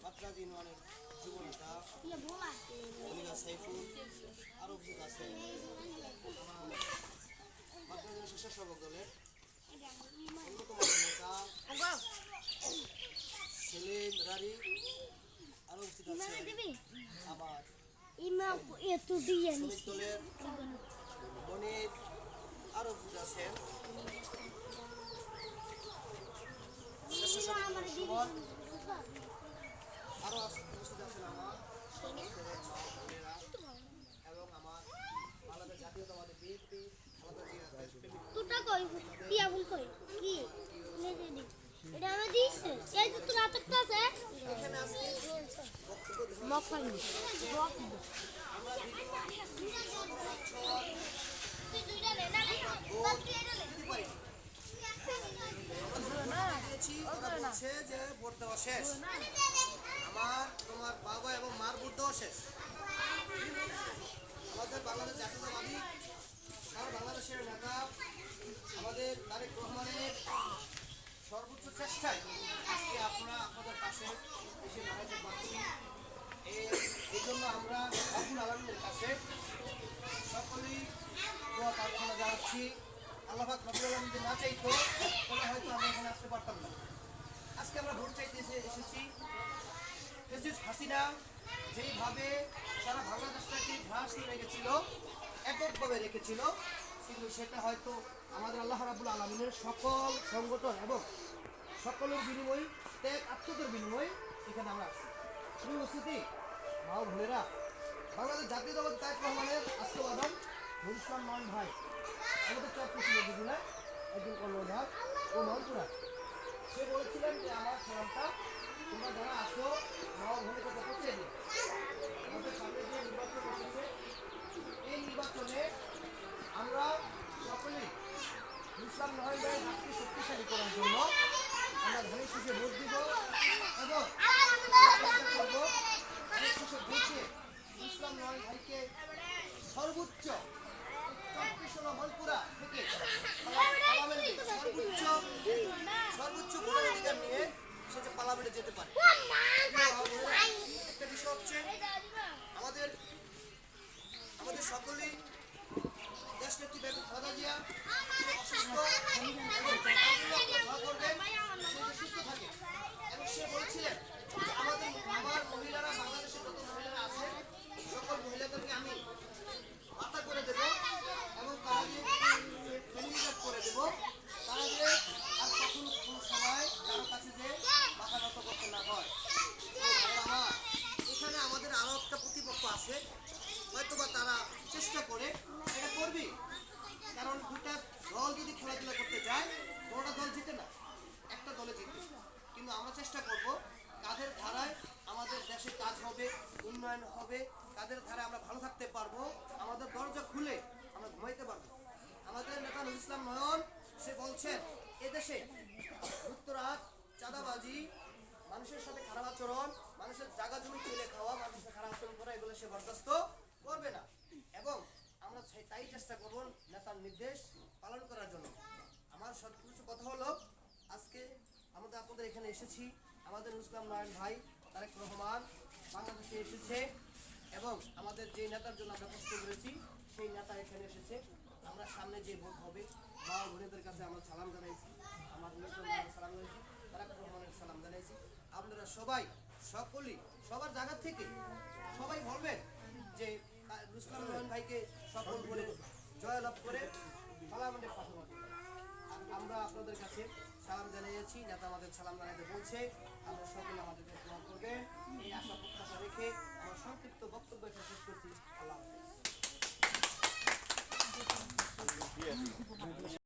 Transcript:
মাত্রাজ ইউনিয়নের যুব নেতা মনিরা সাইফুল আরও কিছু আছে মাত্রাজ স্বেচ্ছাসেবক দলের অন্যতম নেতা সেলিম রারি আরও কিছু আছে আবার শ্রমিক দলের মনির আরও কিছু আছেন স্বেচ্ছাসেবক দলের সুমন আরও উপস্থিত আছেন আমার বোনেরা এবং আমার বাংলাদেশ জাতীয়তাবাদী বিএনপি যে ভোট দেওয়া শেষ আমার তোমার বাবা এবং মার ভোট দেওয়া শেষ আমাদের বাংলাদেশ জাতীয়তাবাদী সারা বাংলাদেশের নেতা আমাদের তারেক রহমানের সর্বোচ্চ চেষ্টায় আজকে আপনাদের পাশে এসে দাঁড়াতে পারছি এই জন্য আমরা আব্দুল আলমের কাছে সকলেই দোয়া প্রার্থনা জানাচ্ছি আল্লাহ পাক রব্বুল আলামিন যদি না চাইতো তাহলে হয়তো আমরা এখানে আসতে পারতাম না। আজকে আমরা ভোট চাইতে এসেছি প্রেসিডেন্ট হাসিনা যেইভাবে সারা বাংলাদেশটাকে ঘাস রেখেছিল এককভাবে রেখেছিল কিন্তু সেটা হয়তো আমাদের আল্লাহ রাব্বুল আলামিনের সকল সংগঠন এবং সকলের বিনিময় ত্যাগ আত্মদের বিনিময় এখানে আমরা আসছি শুধু উপস্থিতি মা ও বোনেরা বাংলাদেশ জাতীয়তাবাদী তারেক রহমানের আজকে বাদাম হরিশ্রাম মান ভাই আমাদের চট্টগ্রাম জেলায় একজন কর্ণধার ও মনপুরা সে বলেছিলেন যে আমার সালামটা তোমরা যারা আসো মা ও বোনের কাছে পৌঁছে দিই আমাদের সামনে যে নির্বাচন এসেছে এই নির্বাচনে আমরা সকলেই ইসলাম নহেন্দ্রের হাতকে শক্তিশালী করার জন্য আমরা ধানের শীষে ভোট দিব এবং চেষ্টা করবো ধানের শীষে ভোটে ইসলাম নহেন্দ্র ভাইকে সর্বোচ্চ মলপুরা থেকে সর্বোচ্চ ভোটাধিকার নিয়ে সে যে পার্লামেন্টে যেতে পারে। একটা বিষয় হচ্ছে আমাদের সকলেই দেশ নেত্রী বেগম খালেদা জিয়া অসুস্থ সুস্থ থাকে এবং সে বলছিলেন আমার মহিলারা বাংলাদেশের যত মহিলারা আছে সকল মহিলাদেরকে আমি ভাতা করে দেবো এবং তারা যে ফ্যামিলি করে দেবো তারা যে আর কখনো কোনো সময় কারো কাছে যে মাথা নত করতে না হয়। আমার এখানে আমাদের আরও একটা প্রতিপক্ষ আছে হয়তোবা তারা চেষ্টা করে এটা করবি কারণ দুটা দল যদি খেলাধুলা করতে যায় কোনোটা দল জিতে না একটা দলে জিতে কিন্তু আমরা চেষ্টা করব কাদের ধারায় আমাদের দেশে কাজ হবে উন্নয়ন হবে কাদের ধারায় আমরা ভালো থাকতে পারবো আমাদের দরজা খুলে আমরা ঘুমাইতে পারবো। আমাদের নেতা নুরুল ইসলাম নয়ন সে বলছেন এদেশে উত্তরাত চাঁদাবাজি মানুষের সাথে খারাপ আচরণ মানুষের জায়গা জমি তুলে খাওয়া মানুষের সাথে খারাপ আচরণ করা এগুলো সে বরদাস্ত করবে না এবং আমরা তাই চেষ্টা করব নেতার নির্দেশ পালন করার জন্য। আমার সবকিছু কথা হলো আজকে আপনাদের এখানে এসেছি আমাদের নুরুল ইসলাম নয়ন ভাই তারেক রহমান বাংলাদেশে এসেছে এবং আমাদের যে নেতার জন্য আমরা কষ্ট করেছি সেই নেতা এখানে এসেছে। আমরা সামনে যে ভোট হবে মা বোনেদের কাছে আমরা সালাম জানাইছি আমার সালাম জানাইছি তারেক রহমানের সালাম জানাইছি আপনারা সবাই সকলেই সবার জায়গা থেকে সবাই বলবেন যে নুরুল ইসলাম নয়ন ভাইকে সফল করে জয়লাভ করে পার্লামেন্টে পাঠানো। আমরা আপনাদের কাছে সালাম জানিয়েছি নেতা আমাদের সালাম জানাতে বলছে আমরা সকলে আমাদেরকে গ্রহণ করবেন এই আশা প্রত্যাশা রেখে আমার সংক্ষিপ্ত বক্তব্য শেষ করছি। আল্লাহ হাফেজ।